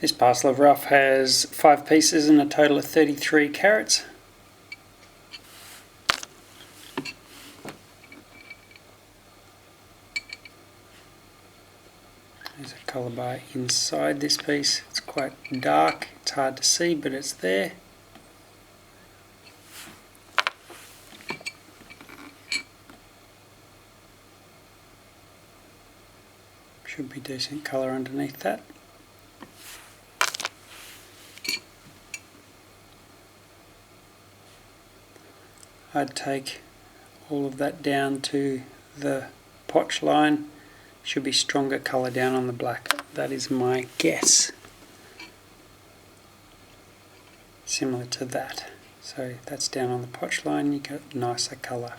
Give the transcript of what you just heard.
This parcel of rough has 5 pieces and a total of 33 carats. There's a colour bar inside this piece. It's quite dark, it's hard to see, but it's there. Should be decent colour underneath that. I'd take all of that down to the potch line. Should be stronger colour down on the black. That is my guess. Similar to that. So that's down on the potch line, you get nicer colour.